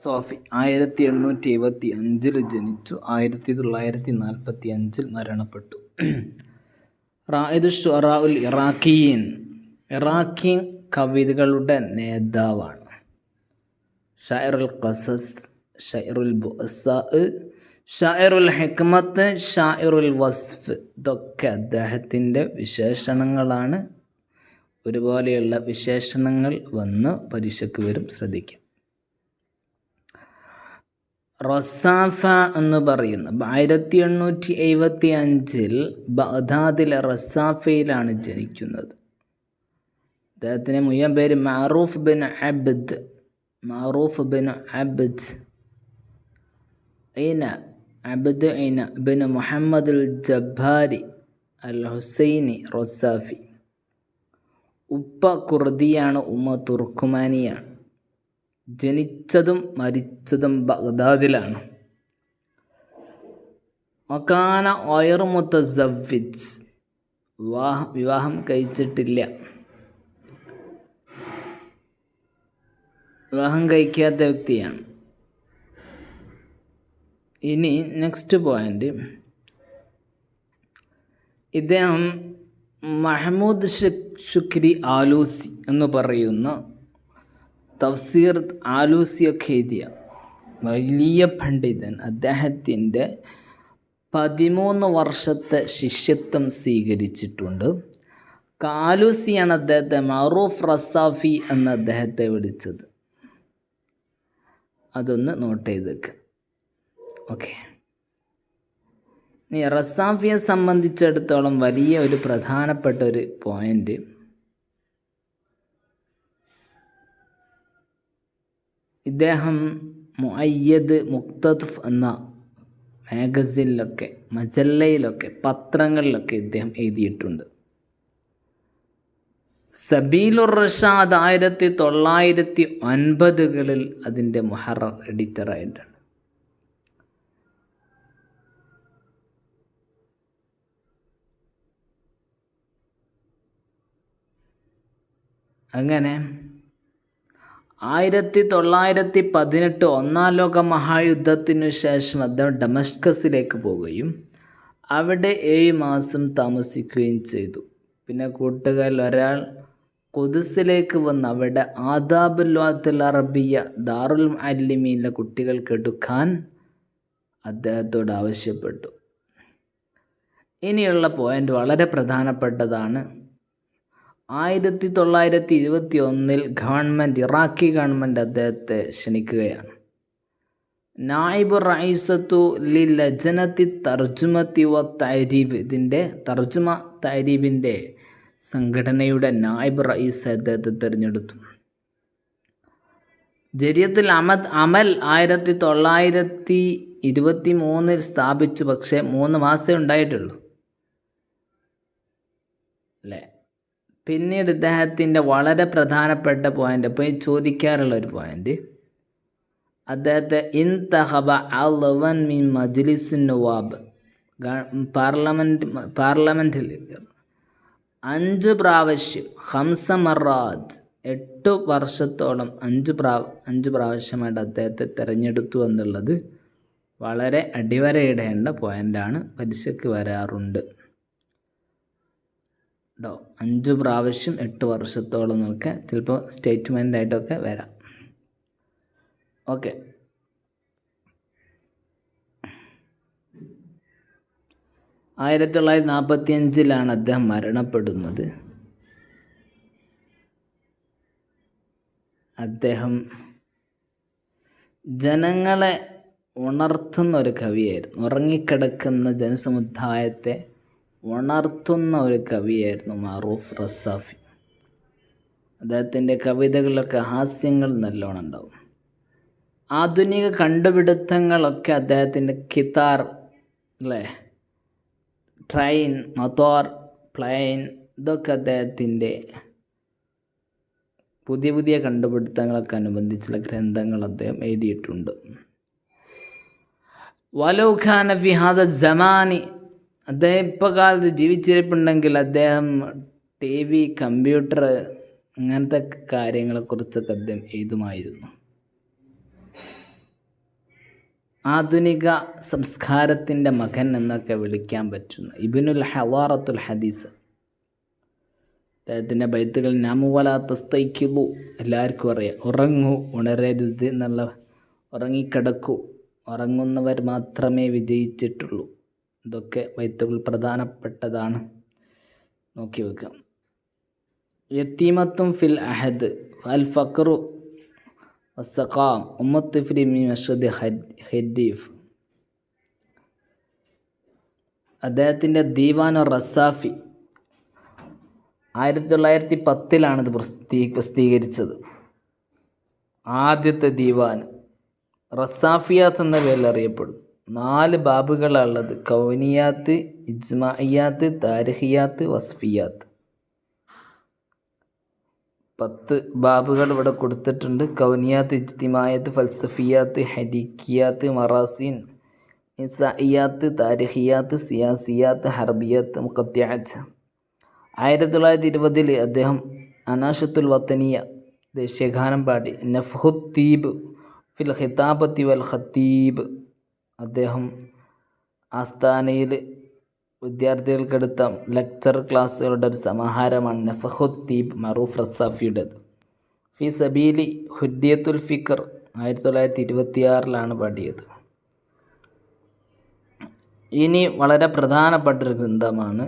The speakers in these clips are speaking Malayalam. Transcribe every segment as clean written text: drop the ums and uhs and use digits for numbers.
സോഫി 1875 ജനിച്ചു. 1945 മരണപ്പെട്ടു. റായിദ് ഷുഅറാ ഉൽ ഇറാഖിയീൻ, ഇറാഖി കവികളുടെ നേതാവാണ്. ഷാഇറുൽ ഖസസ്, ഷാഇറുൽ ബുഅസാ, ഷാഇറുൽ ഹിക്മത്ത്, ഷാഇറുൽ വസ്ഫ്, ഇതൊക്കെ അദ്ദേഹത്തിൻ്റെ വിശേഷണങ്ങളാണ്. ഒരുപോലെയുള്ള വിശേഷണങ്ങൾ വന്ന് പരീക്ഷയ്ക്ക് വരും, ശ്രദ്ധിക്കാം. റസാഫ എന്ന് പറയുന്ന 1875 ബഗ്ദാദിലെ റസാഫയിലാണ് ജനിക്കുന്നത്. അദ്ദേഹത്തിൻ്റെ മുഴുവൻ പേര് മഅറൂഫ് ബിൻ അബ്ദ് ബിൻ മുഹമ്മദ് അൽ ജബ്ബാരി അൽ ഹുസൈനി റസാഫി. ഉപ്പ കുർദിയാണ്, ഉമ്മ തുർക്കുമാനിയാണ്. ജനിച്ചതും മരിച്ചതും ബഗ്ദാദിലാണ്. മക്കാന ഗൈറു മുതസവ്വിജ്, വിവാഹം കഴിച്ചിട്ടില്ല, വിവാഹം കഴിക്കാത്ത വ്യക്തിയാണ്. ഇനി നെക്സ്റ്റ് പോയിന്റ്, ഇദ്ദേഹം മഹ്മൂദ് ശുക്രി ആലൂസി എന്ന് പറയുന്ന തഫ്സീർ ആലൂസിയൊക്കെ എഴുതിയ വലിയ പണ്ഡിതൻ. അദ്ദേഹത്തിൻ്റെ 13 വർഷത്തെ ശിഷ്യത്വം സ്വീകരിച്ചിട്ടുണ്ട്. ആലൂസിയാണ് അദ്ദേഹത്തെ മഅറൂഫ് റസാഫി എന്ന് അദ്ദേഹത്തെ വിളിച്ചത്. അതൊന്ന് നോട്ട് ചെയ്തേക്ക്. ഓക്കെ. ഇനി റസാഫിയെ സംബന്ധിച്ചിടത്തോളം വലിയ ഒരു പ്രധാനപ്പെട്ട ഒരു പോയിന്റ്, ഇദ്ദേഹം മുഅയ്യദ് മുഖ്തദഫ് എന്ന മാഗസിനിലൊക്കെ, മജല്ലയിലൊക്കെ, പത്രങ്ങളിലൊക്കെ ഇദ്ദേഹം എഴുതിയിട്ടുണ്ട്. സബീലുർ റഷാദ് 1990കളിൽ അതിൻ്റെ മുഹറർ എഡിറ്ററായിട്ടുണ്ട്. അങ്ങനെ 1918 ഒന്നാം ലോക മഹായുദ്ധത്തിനു ശേഷം അദ്ദേഹം ഡമസ്കസിലേക്ക് പോവുകയും അവിടെ 7 മാസം താമസിക്കുകയും ചെയ്തു. പിന്നെ കൂട്ടുകാരിൽ ഒരാൾ ഖുദ്സിലേക്ക് വന്ന് അവിടെ ആദാബുൽ ലുഗത്തുൽ അറബിയ്യ ദാറുൽ മുഅല്ലിമീനിലെ കുട്ടികൾക്ക് എടുക്കാൻ അദ്ദേഹത്തോട് ആവശ്യപ്പെട്ടു. ഇനിയുള്ള പോയിന്റ് വളരെ പ്രധാനപ്പെട്ടതാണ്. 1921 ഇറാഖി ഗവൺമെൻറ് അദ്ദേഹത്തെ ക്ഷണിക്കുകയാണ്. നായിബ് റഈസത്തു ലിൽ ലജ്നത്തി തർജുമത്തി വ തഅരീബ്, ഇതിൻ്റെ തർജുമ തഅരീബിൻ്റെ സംഘടനയുടെ നായിബ് റഈസ് അദ്ദേഹത്തെ തിരഞ്ഞെടുത്തു. ജരിയത്തുൽ അമൽ 1923 സ്ഥാപിച്ചു. പക്ഷേ 3 മാസമേ ഉണ്ടായിട്ടുള്ളൂ അല്ലേ. പിന്നീട് ഇദ്ദേഹത്തിൻ്റെ വളരെ പ്രധാനപ്പെട്ട പോയിന്റ്, അപ്പോൾ ഈ ചോദിക്കാറുള്ള ഒരു പോയിന്റ്, അദ്ദേഹത്തെ ഇൻതഖബ അൽവൻ മിൻ മജ്ലിസുൻ നവാബ്, പാർലമെൻറ്റിൽ 5 പ്രാവശ്യം, 5 മറാത്ത്, 8 വർഷത്തോളം 5 പ്രാവശ്യമായിട്ട് അദ്ദേഹത്തെ തിരഞ്ഞെടുത്തു എന്നുള്ളത് വളരെ അടിവരയിടേണ്ട പോയിൻ്റാണ്. പരീക്ഷയ്ക്ക് വരാറുണ്ട്. 5 പ്രാവശ്യം 8 വർഷത്തോളം എന്നൊക്കെ ചിലപ്പോൾ സ്റ്റേറ്റ്മെൻ്റ് ആയിട്ടൊക്കെ വരാം. ഓക്കെ. ആയിരത്തി 1945 അദ്ദേഹം മരണപ്പെടുന്നത്. അദ്ദേഹം ജനങ്ങളെ ഉണർത്തുന്ന ഒരു കവിയായിരുന്നു. ഉറങ്ങിക്കിടക്കുന്ന ജനസമുദായത്തെ ഉണർത്തുന്ന ഒരു കവിയായിരുന്നു മഅറൂഫ് റസാഫി. അദ്ദേഹത്തിൻ്റെ കവിതകളിലൊക്കെ ഹാസ്യങ്ങൾ നല്ലോണം ഉണ്ടാവും. ആധുനിക കണ്ടുപിടുത്തങ്ങളൊക്കെ അദ്ദേഹത്തിൻ്റെ കിതാർ അല്ലേ, ട്രെയിൻ, മോട്ടോർ, പ്ലെയിൻ, ഇതൊക്കെ അദ്ദേഹത്തിൻ്റെ പുതിയ കണ്ടുപിടുത്തങ്ങളൊക്കെ അനുബന്ധിച്ചുള്ള ഗ്രന്ഥങ്ങൾ അദ്ദേഹം എഴുതിയിട്ടുണ്ട്. വലൗ ഖാന ഫി ഹാദ സമാനി, അദ്ദേഹം ഇപ്പോൾ കാലത്ത് ജീവിച്ചിരിപ്പുണ്ടെങ്കിൽ അദ്ദേഹം TV, കമ്പ്യൂട്ടർ അങ്ങനത്തെ കാര്യങ്ങളെക്കുറിച്ചൊക്കെ അദ്ദേഹം എഴുതുമായിരുന്നു. ആധുനിക സംസ്കാരത്തിൻ്റെ മകൻ എന്നൊക്കെ വിളിക്കാൻ പറ്റുന്ന ഇബ്നുൽ ഹവാറത്തുൽ ഹദീസ്. അദ്ദേഹത്തിൻ്റെ ബൈത്തുകൾ നാമുവലാ തസ്തൈഖിളു, എല്ലാവർക്കും അറിയാം. ഉറങ്ങൂ, ഉണരരുത് എന്നുള്ള, ഉറങ്ങിക്കിടക്കൂ, ഉറങ്ങുന്നവർ മാത്രമേ വിജയിച്ചിട്ടുള്ളൂ. ഇതൊക്കെ ബൈത്തുകൾ പ്രധാനപ്പെട്ടതാണ്, നോക്കി വെക്കാം. യത്തീമത്തും ഫിൽ അഹദ് അൽ ഫഖറു വസ്സഖാം ഉമ്മത്തിഫ്രി മി മഷദ് ഹദീഫ്. അദ്ദേഹത്തിൻ്റെ ദീവാനു റസാഫി 1910 ഇത് പ്രസിദ്ധീകരിച്ചത്. ആദ്യത്തെ ദീവാൻ റസാഫിയാത്ത് എന്ന പേരിൽ അറിയപ്പെടുന്നു. 4 ബാബുകളാണുള്ളത്: കൗനിയാത്ത്, ഇജ്മാഇയാത്ത്, താരിഖിയാത്ത്, വസ്ഫിയാത്ത്. 10 ബാബുകൾ ഇവിടെ കൊടുത്തിട്ടുണ്ട്. കൗനിയാത്ത്, ഇജ്തിമായത്ത്, ഫൽസഫിയാത്ത്, ഹദീക്കിയാത്ത്, മറാസീൻ, നിസാഇയാത്ത്, താരിഖിയാത്ത്, സിയാസിയാത്ത്, ഹർബിയാത്ത്, മുഖദ്ദിഅത്ത്. 1920 അദ്ദേഹം അനാഷത്തുൽ വത്തനിയ, ദേശീയഗാനം പാടി. നഫ്ഹുത് തീബ് ഫിൽ ഖിതാബത്തി വൽ ഖത്തീബ്, അദ്ദേഹം ആസ്ഥാനയിൽ വിദ്യാർത്ഥികൾക്കെടുത്ത ലെക്ചർ ക്ലാസ്സുകളുടെ ഒരു സമാഹാരമാണ് നഫ്ഹുത് തീബ്, മറൂഫ് റസാഫിയുടേത്. ഫി സബീലി ഹുദ്ദിയത്തുൽ ഫിക്ർ 1926 പാടിയത്. ഇനി വളരെ പ്രധാനപ്പെട്ടൊരു ഗ്രന്ഥമാണ്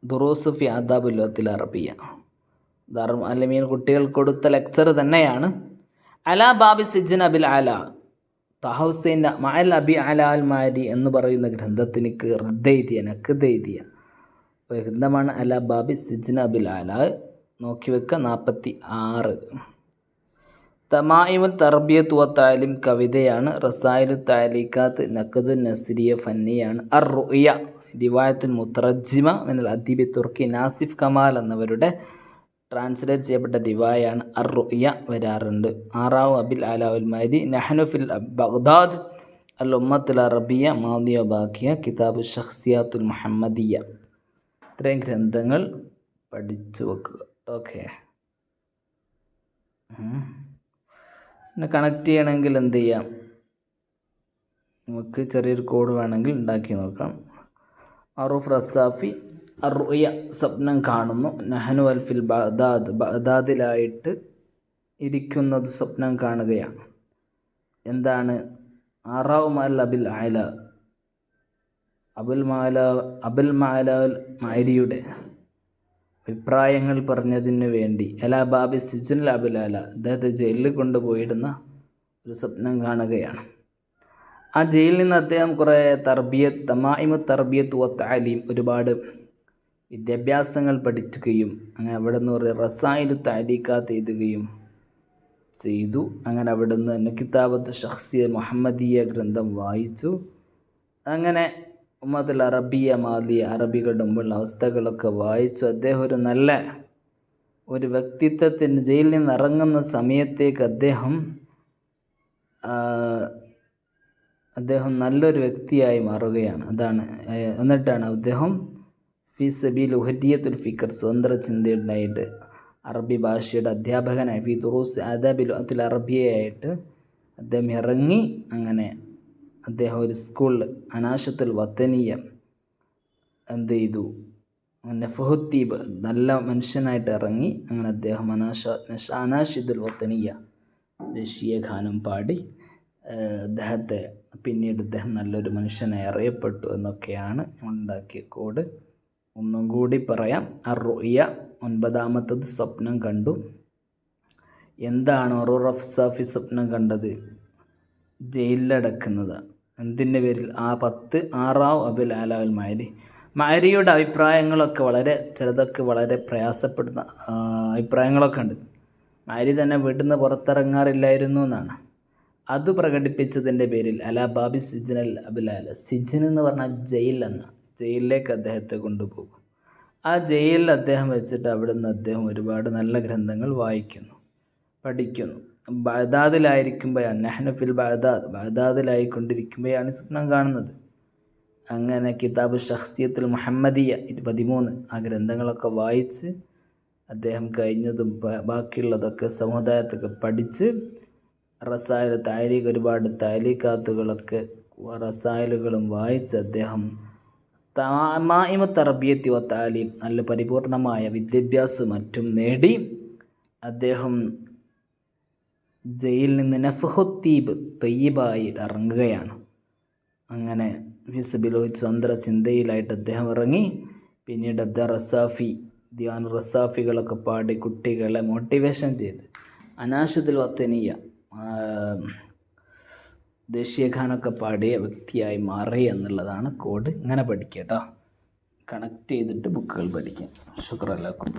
ദുറൂസ് ഫി ആദാബുൽ ലുഗത്തിൽ അറബിയ. ദാറുൽ അലമീൻ കുട്ടികൾക്ക് കൊടുത്ത ലെക്ചർ തന്നെയാണ്. അലാ ബാബി സിജ്ൻ അബിൽ അല, തഹൗസൈൻ മഅൽ അബി അല അൽ മാരി എന്ന് പറയുന്ന ഗ്രന്ഥത്തിന് നഖ്ദെയ്തിയ ഒരു ഗ്രന്ഥമാണ് അലാ ബാബി സിജ്ൻ അബിൽ അല. നോക്കി വെക്കുക. 46. തമായിമുൽ തർബിയത്ത് വ താലിം കവിതയാണ്. റസായിലു താലീക്കാത്ത് നഖ്ദുൻ നസ്രിയ ഫന്നിയാണ്. അർ റുഅയ റിവായത്തുൽ മുത്തറജ്ജിമ മിനൽ അദീബി തുർക്കി നാസിഫ് കമാൽ എന്നവരുടെ ട്രാൻസ്ലേറ്റ് ചെയ്യപ്പെട്ട റിവായാണ് അർ റുഅയ വരാറുണ്ട്. 6 അബിൽ അല ഉൽ മാരി നഹ്നു ഫിൽ ബഗ്ദാദ് അൽ ഉമ്മത്തുൽ അറബിയ മാദിയ ബാക്കിയ കിതാബു ഷഖ്സിയാത്തുൽ മുഹമ്മദിയ. ഇത്രയും ഗ്രന്ഥങ്ങൾ പഠിച്ചു വെക്കുക. ഓക്കെ, പിന്നെ കണക്ട് ചെയ്യണമെങ്കിൽ എന്ത് ചെയ്യാം, നമുക്ക് ചെറിയൊരു കോഡ് വേണമെങ്കിൽ ഉണ്ടാക്കി നോക്കാം. മറൂഫ് റസാഫി അർ-റുഅയ, സ്വപ്നം കാണുന്നു. നഹ്നു അൽ ഫിൽ ബഗ്ദാദ്, ബഗ്ദാദിലായിട്ട് ഇരിക്കുന്നത് സ്വപ്നം കാണുകയാണ്. എന്താണ്? ആറാവും അൽ അബിൽ അല, അബുൽ മഅല മഅരിയുടെ അഭിപ്രായങ്ങൾ പറഞ്ഞതിന് വേണ്ടി അലാ ബാബി സിജ്നുൽ അബുൽ അല, അദ്ദേഹത്തെ ജയിലിൽ കൊണ്ടുപോയിടുന്ന ഒരു സ്വപ്നം കാണുകയാണ്. ആ ജയിലിൽ നിന്ന് അദ്ദേഹം കുറേ തമായിമു തർബിയത്ത് വ തഅലീം, ഒരുപാട് വിദ്യാഭ്യാസങ്ങൾ പഠിക്കുകയും അങ്ങനെ അവിടെ നിന്ന് ഒരു റസായിലു തഅലീഖാത്ത് എഴുതുകയും ചെയ്തു. അങ്ങനെ അവിടെ നിന്ന് തന്നെ കിതാബത്ത് ഷഖ്സിയ മുഹമ്മദിയ ഗ്രന്ഥം വായിച്ചു. അങ്ങനെ ഉമ്മത്തുൽ അറബിയ മാലിയ, അറബികളുടെ മുമ്പുള്ള അവസ്ഥകളൊക്കെ വായിച്ചു. അദ്ദേഹം ഒരു നല്ല ഒരു വ്യക്തിത്വത്തിന് ജയിലിൽ നിന്ന് ഇറങ്ങുന്ന സമയത്തേക്ക് അദ്ദേഹം നല്ലൊരു വ്യക്തിയായി മാറുകയാണ്. എന്നിട്ടാണ് അദ്ദേഹം ഫി സബീൽ ഹുദ്ദിയത്തുൽ ഫിക്ർ, സ്വതന്ത്ര ചിന്തയുണ്ടായിട്ട് അറബി ഭാഷയുടെ അധ്യാപകനായി, ഫി ദുറൂസ് ആദാബിൽ ലുഗത്തിൽ അറബിയയായിട്ട് അദ്ദേഹം ഇറങ്ങി. അങ്ങനെ അദ്ദേഹം ഒരു സ്കൂളിൽ അനാഷത്തുൽ വത്തനിയ എന്ത് ചെയ്തു, നഫ്ഹുത്തീബ്, നല്ല മനുഷ്യനായിട്ട് ഇറങ്ങി. അങ്ങനെ അദ്ദേഹം അനാഷിദുൽ വത്തനിയ, ദേശീയ ഗാനം പാടി പിന്നീട് അദ്ദേഹം നല്ലൊരു മനുഷ്യനായി അറിയപ്പെട്ടു എന്നൊക്കെയാണ് ഉണ്ടാക്കിയ കോഡ്. ഒന്നും കൂടി പറയാം. അർ-റുഅയ 9ാമത്തത് സ്വപ്നം കണ്ടു. എന്താണ് റസാഫി സ്വപ്നം കണ്ടത്? ജയിലിലടക്കുന്നത്. എന്തിൻ്റെ പേരിൽ? 6 അബുൽ അല അൽ മാരി. മാരിയുടെ അഭിപ്രായങ്ങളൊക്കെ ചിലതൊക്കെ വളരെ പ്രയാസപ്പെടുന്ന അഭിപ്രായങ്ങളൊക്കെ ഉണ്ട്. മാരി തന്നെ വീട്ടിൽ നിന്ന് പുറത്തിറങ്ങാറില്ലായിരുന്നു എന്നാണ്. അത് പ്രകടിപ്പിച്ചതിൻ്റെ പേരിൽ അലാ ബാബി സിജ്ൻ അൽ അബുൽ അല, സിജ്ൻ എന്ന് പറഞ്ഞാൽ ജയിൽ ജയിലിലേക്ക് അദ്ദേഹത്തെ കൊണ്ടുപോകും. ആ ജയിലിൽ അദ്ദേഹം വെച്ചിട്ട് അവിടുന്ന് അദ്ദേഹം ഒരുപാട് നല്ല ഗ്രന്ഥങ്ങൾ വായിക്കുന്നു, പഠിക്കുന്നു. ബഗ്ദാദിലായിരിക്കുമ്പോഴാണ്, നഹ്നു ഫിൽ ബഗ്ദാദിലായിക്കൊണ്ടിരിക്കുമ്പോഴാണ് സ്വപ്നം കാണുന്നത്. അങ്ങനെ കിതാബ് ഷഖ്സിയത്തുൽ മുഹമ്മദിയ 13 ആ ഗ്രന്ഥങ്ങളൊക്കെ വായിച്ച് അദ്ദേഹം കഴിഞ്ഞതും ബാക്കിയുള്ളതൊക്കെ സമുദായത്തൊക്കെ പഠിച്ച് റസായൽ താരീഖ്, ഒരുപാട് താലീഖാത്തുകളൊക്കെ റസായലുകളും വായിച്ച് അദ്ദേഹം മായിമ തർബിയത്തി വ താലീം, നല്ല പരിപൂർണമായ വിദ്യാഭ്യാസം മറ്റും നേടി അദ്ദേഹം ജയിലിൽ നിന്ന് നഫ്ഹുത്തീബ് തൊയ്യിബായി ഇറങ്ങുകയാണ്. അങ്ങനെ ഫിസബിലോഹി സ്വതന്ത്ര ചിന്തയിലായിട്ട് അദ്ദേഹം ഇറങ്ങി. പിന്നീട് അദ്ദേഹം റസാഫി, ദിവാൻ റസാഫികളൊക്കെ പാടി കുട്ടികളെ മോട്ടിവേഷൻ ചെയ്ത് അനാഷിദുൽ വത്തനിയ, ദേശീയഗാനമൊക്കെ പാടിയ വ്യക്തിയായി മാറി എന്നുള്ളതാണ് കോഡ്. ഇങ്ങനെ പഠിക്കുക കേട്ടോ, കണക്ട് ചെയ്തിട്ട് ബുക്കുകൾ പഠിക്കാം. ശുക്രല്ലാക്കും.